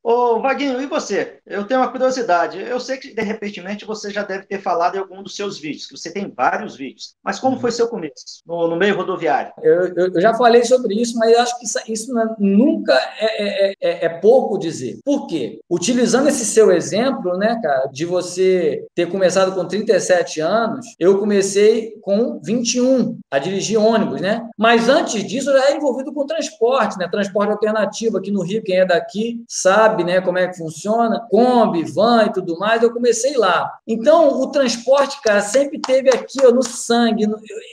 Ô, Vaguinho, e você? Eu tenho uma curiosidade. Eu sei que, de repentemente, você já deve ter falado em algum dos seus vídeos, que você tem vários vídeos. Mas como foi seu começo no meio rodoviário? Eu já falei sobre isso, mas eu acho que isso nunca é pouco dizer. Por quê? Utilizando esse seu exemplo, né, cara, de você ter começado com 37 anos, eu comecei com 21 a dirigir ônibus, né? Mas antes disso, eu já era envolvido com transporte, né? Transporte alternativo aqui no Rio, quem é daqui sabe, né, como é que funciona, Kombi, van e tudo mais. Eu comecei lá. Então, o transporte, cara, sempre teve aqui, ó, no sangue,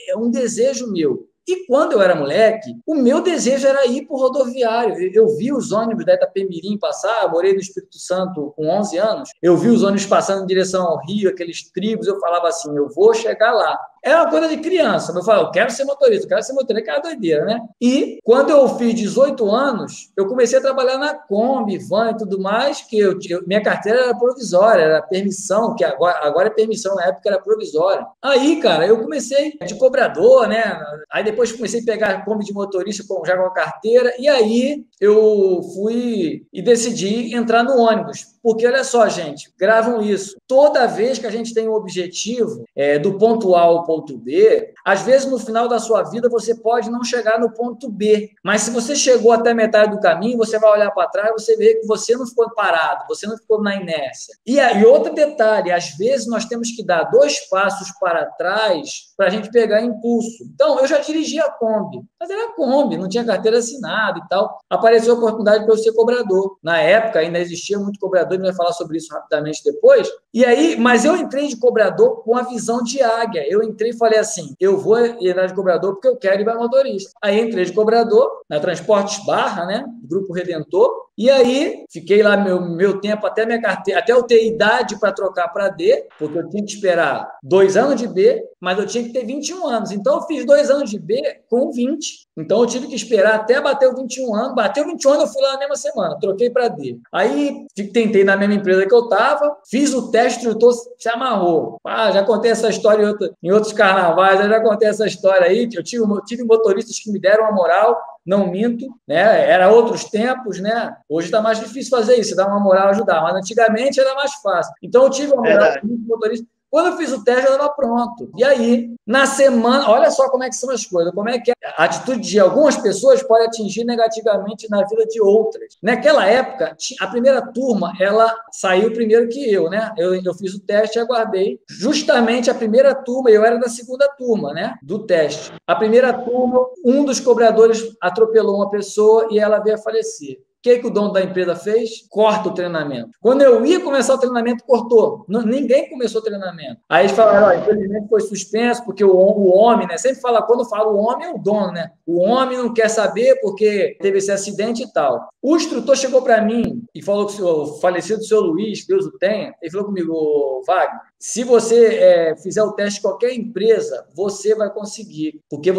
é um desejo meu. E quando eu era moleque, o meu desejo era ir para o rodoviário. Eu vi os ônibus da Itapemirim passar, eu morei no Espírito Santo com 11 anos, eu vi os ônibus passando em direção ao Rio, aqueles tribos, eu falava assim, eu vou chegar lá. Era uma coisa de criança, eu falava, eu quero ser motorista, eu quero ser motorista, aquela doideira, né? E quando eu fiz 18 anos, eu comecei a trabalhar na Kombi, van e tudo mais, que minha carteira era provisória, era permissão, que agora é permissão, na época era provisória. Aí, cara, eu comecei de cobrador, né? Aí depois comecei a pegar Kombi de motorista já com a carteira, e aí eu fui e decidi entrar no ônibus. Porque, olha só, gente, gravam isso. Toda vez que a gente tem um objetivo do ponto A ao ponto B, às vezes no final da sua vida você pode não chegar no ponto B. Mas se você chegou até metade do caminho, você vai olhar para trás e você vê que você não ficou parado, você não ficou na inércia. E outro detalhe, às vezes nós temos que dar 2 passos para trás para a gente pegar impulso. Então, eu já dirigia a Kombi, mas era Kombi, não tinha carteira assinada e tal. Apareceu a oportunidade para eu ser cobrador. Na época, ainda existia muito cobrador, a gente vai falar sobre isso rapidamente depois. E aí, mas eu entrei de cobrador com a visão de águia. Eu entrei e falei assim, eu vou entrar de cobrador porque eu quero ir para motorista. Aí entrei de cobrador, na Transportes Barra, né, Grupo Redentor, e aí fiquei lá meu tempo até minha carteira, até eu ter idade para trocar para D, porque eu tinha que esperar 2 anos de B, mas eu tinha que ter 21 anos. Então eu fiz 2 anos de B com 20. Então eu tive que esperar até bater os 21 anos. Bateu 21 anos, eu fui lá na mesma semana, troquei para D. Aí tentei na mesma empresa que eu estava, fiz o teste, o instrutor se amarrou. Já contei essa história em outros carnavais, eu já contei essa história aí. Eu tive motoristas que me deram a moral, não minto, né? Era outros tempos, né? Hoje está mais difícil fazer isso, dar uma moral, ajudar, mas antigamente era mais fácil. Então eu tive uma moral com Verdade. muitos motoristas. Quando eu fiz o teste, eu estava pronto. E aí, na semana, olha só como é que são as coisas, como é que a atitude de algumas pessoas pode atingir negativamente na vida de outras. Naquela época, a primeira turma, ela saiu primeiro que eu, né? Eu fiz o teste e aguardei. Justamente a primeira turma, eu era da segunda turma, né? Do teste. A primeira turma, um dos cobradores atropelou uma pessoa e ela veio a falecer. O que o dono da empresa fez? Corta o treinamento. Quando eu ia começar o treinamento, cortou. Ninguém começou o treinamento. Aí eles falaram, infelizmente foi suspenso, porque o homem, né? Sempre fala, quando fala o homem, é o dono, né? O homem não quer saber porque teve esse acidente e tal. O instrutor chegou para mim e falou que o falecido senhor Luiz, que Deus o tenha, ele falou comigo, Wagner, se você fizer o teste em qualquer empresa, você vai conseguir, porque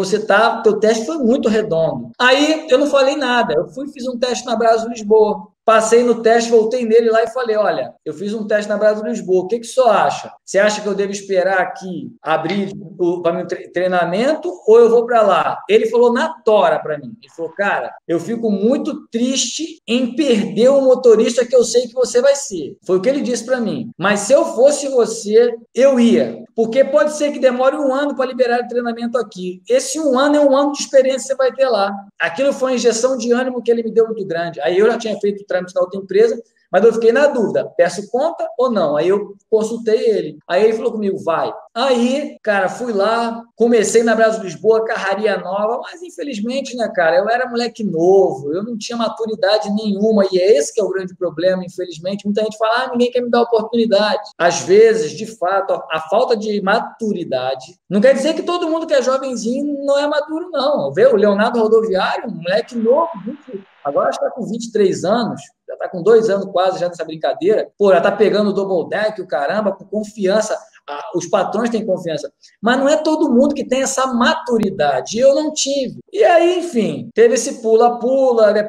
teu teste foi muito redondo. Aí eu não falei nada, eu fiz um teste na Brasil Lisboa. Passei no teste, voltei nele lá e falei, olha, eu fiz um teste na Brasil Lisboa, o que o senhor acha? Você acha que eu devo esperar aqui abrir para meu treinamento ou eu vou para lá? Ele falou na tora para mim. Ele falou, cara, eu fico muito triste em perder o motorista que eu sei que você vai ser. Foi o que ele disse para mim. Mas se eu fosse você, eu ia. Porque pode ser que demore 1 ano para liberar o treinamento aqui. Esse 1 ano é 1 ano de experiência que você vai ter lá. Aquilo foi uma injeção de ânimo que ele me deu muito grande. Aí eu já tinha feito o trâmite na outra empresa, mas eu fiquei na dúvida, peço conta ou não? Aí eu consultei ele. Aí ele falou comigo, vai. Aí, cara, fui lá, comecei na Brasil Lisboa, carraria nova, mas infelizmente, né, cara, eu era moleque novo, eu não tinha maturidade nenhuma, e é esse que é o grande problema, infelizmente. Muita gente fala, ninguém quer me dar oportunidade. Às vezes, de fato, a falta de maturidade, não quer dizer que todo mundo que é jovenzinho não é maduro, não. Vê o Leonardo Rodoviário, um moleque novo, agora está com 23 anos, já está com 2 anos quase já nessa brincadeira, pô, já está pegando o double deck, o caramba, com confiança, os patrões têm confiança, mas não é todo mundo que tem essa maturidade, eu não tive. E aí, enfim, teve esse pula-pula, né?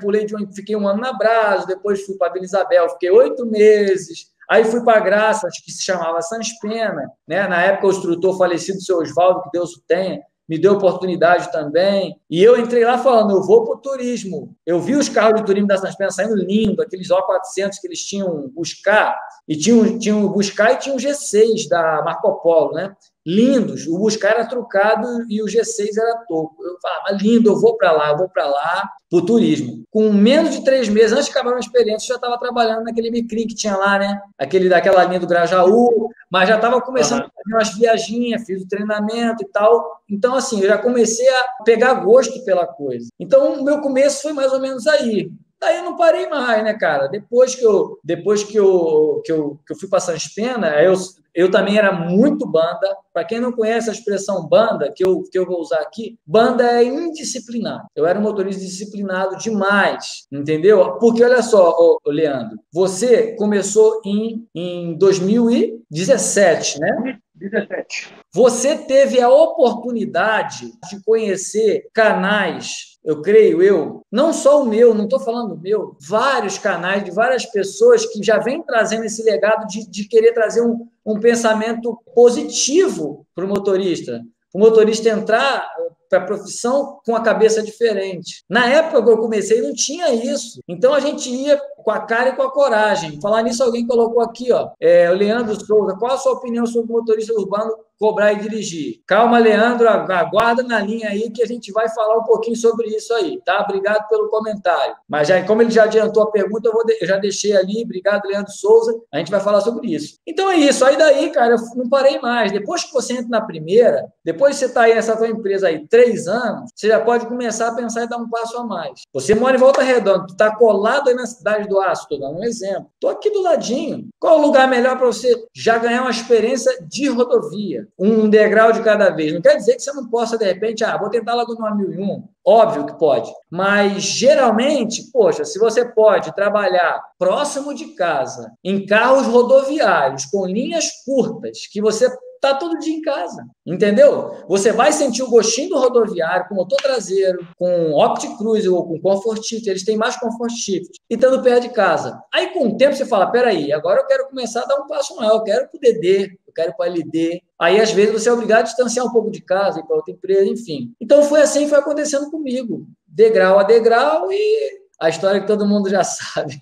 Fiquei 1 ano na Brasa, depois fui para Vila Isabel, fiquei 8 meses, aí fui para Graça, que se chamava Sans Pena, né? Na época o instrutor falecido, seu Oswaldo, que Deus o tenha, me deu oportunidade também. E eu entrei lá falando, eu vou para o turismo. Eu vi os carros de turismo da Sanspena saindo lindo, aqueles O400 que eles tinham buscar, e tinham o buscar e tinha o G6 da Marco Polo, né? Lindos, o buscar era trucado e o G6 era toco. Eu falava, lindo, eu vou para lá, para o turismo. Com menos de 3 meses, antes de acabar a minha experiência, eu já estava trabalhando naquele Micrim que tinha lá, né? Daquela linha do Grajaú, mas já estava começando a fazer umas viaginhas, fiz o treinamento e tal. Então, assim, eu já comecei a pegar gosto pela coisa. Então, o meu começo foi mais ou menos aí. Daí eu não parei mais, né, cara? Depois que eu fui para Sanspena, eu também era muito banda. Para quem não conhece a expressão banda, que eu vou usar aqui, banda é indisciplinado. Eu era um motorista disciplinado demais, entendeu? Porque, olha só, Leandro, você começou em 2017, né? 17. Você teve a oportunidade de conhecer canais, eu creio, não só o meu, não estou falando do meu, vários canais de várias pessoas que já vêm trazendo esse legado de querer trazer um pensamento positivo para o motorista entrar para a profissão com a cabeça diferente. Na época que eu comecei, não tinha isso. Então, a gente ia com a cara e com a coragem. Falar nisso, alguém colocou aqui, ó, o Leandro Souza, qual a sua opinião sobre o motorista urbano cobrar e dirigir? Calma, Leandro, aguarda na linha aí que a gente vai falar um pouquinho sobre isso aí, tá? Obrigado pelo comentário. Mas, como ele já adiantou a pergunta, eu já deixei ali. Obrigado, Leandro Souza. A gente vai falar sobre isso. Então, é isso. Aí daí, cara, eu não parei mais. Depois que você entra na primeira, depois que você está aí nessa tua empresa aí 3 anos, você já pode começar a pensar em dar um passo a mais. Você mora em Volta Redonda, tu está colado aí na Cidade do Aço, estou dando um exemplo. Estou aqui do ladinho. Qual o lugar melhor para você já ganhar uma experiência de rodovia? Um degrau de cada vez. Não quer dizer que você não possa, de repente, vou tentar Laguna 1001. Óbvio que pode. Mas, geralmente, poxa, se você pode trabalhar próximo de casa, em carros rodoviários, com linhas curtas, que você está todo dia em casa, entendeu? Você vai sentir o gostinho do rodoviário com motor traseiro, com Opti-Cruise ou com Comfort Shift, eles têm mais Comfort Shift, e estando perto de casa. Aí, com o tempo, você fala, peraí, agora eu quero começar a dar um passo maior, eu quero para o DD, eu quero para a LD. Aí, às vezes, você é obrigado a distanciar um pouco de casa, ir para outra empresa, enfim. Então, foi assim que foi acontecendo comigo, degrau a degrau, e a história que todo mundo já sabe.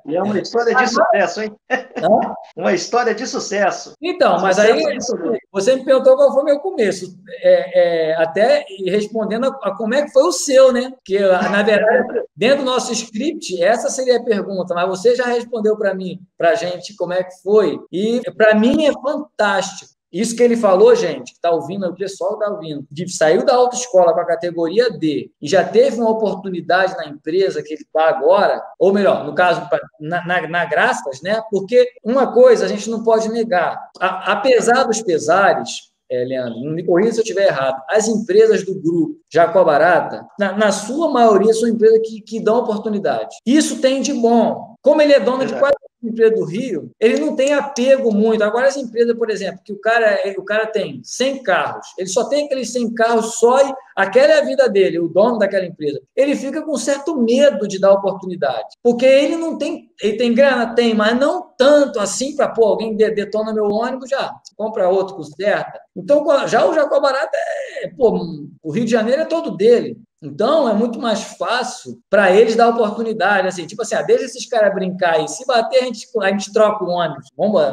E é uma história de sucesso, hein? Uma história de sucesso. Então, mas aí você me perguntou qual foi o meu começo, até respondendo a como é que foi o seu, né? Que, na verdade, dentro do nosso script, essa seria a pergunta, mas você já respondeu para mim, para a gente, como é que foi. E, para mim, é fantástico. Isso que ele falou, gente, que está ouvindo, o pessoal está ouvindo, de saiu da autoescola com a categoria D e já teve uma oportunidade na empresa que ele está agora, ou melhor, no caso, na Graças, né? Porque uma coisa a gente não pode negar, apesar dos pesares, Leandro, não me corrija se eu estiver errado, as empresas do grupo Jacobarata, na sua maioria, são empresas que dão oportunidade. Isso tem de bom. Como ele é dono de quase empresa do Rio, ele não tem apego muito. Agora, as empresas, por exemplo, que o cara tem 100 carros, ele só tem aqueles 100 carros só e aquela é a vida dele, o dono daquela empresa. Ele fica com certo medo de dar oportunidade, porque ele não tem, ele tem grana? Tem, mas não tanto assim para, alguém detona meu ônibus, já compra outro, conserta. Então, já o Jacobarata o Rio de Janeiro é todo dele. Então, é muito mais fácil para eles dar oportunidade, assim, tipo assim, deixa esses caras brincar aí, se bater, a gente troca o ônibus.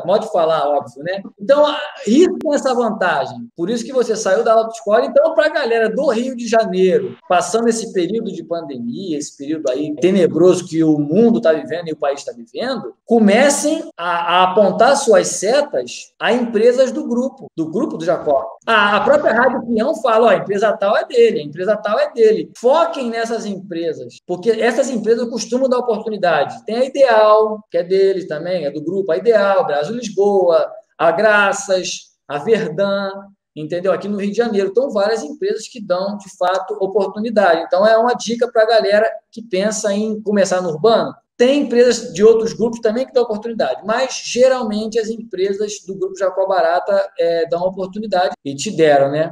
Pode falar, óbvio, né? Então, isso tem essa vantagem. Por isso que você saiu da autoescola. Então, para a galera do Rio de Janeiro, passando esse período de pandemia, esse período aí tenebroso que o mundo está vivendo e o país está vivendo, comecem a apontar suas setas a empresas do grupo do Jacó. A própria Rádio Peão fala, a empresa tal é dele, a empresa tal é dele. Foquem nessas empresas, porque essas empresas costumam dar oportunidade. Tem a Ideal, que é deles também, é do grupo, a Ideal, Brasil Lisboa, a Graças, a Verdun, entendeu? Aqui no Rio de Janeiro. Então, várias empresas que dão, de fato, oportunidade. Então, é uma dica para a galera que pensa em começar no urbano. Tem empresas de outros grupos também que dão oportunidade, mas geralmente as empresas do grupo Jacobarata dão oportunidade e te deram, né?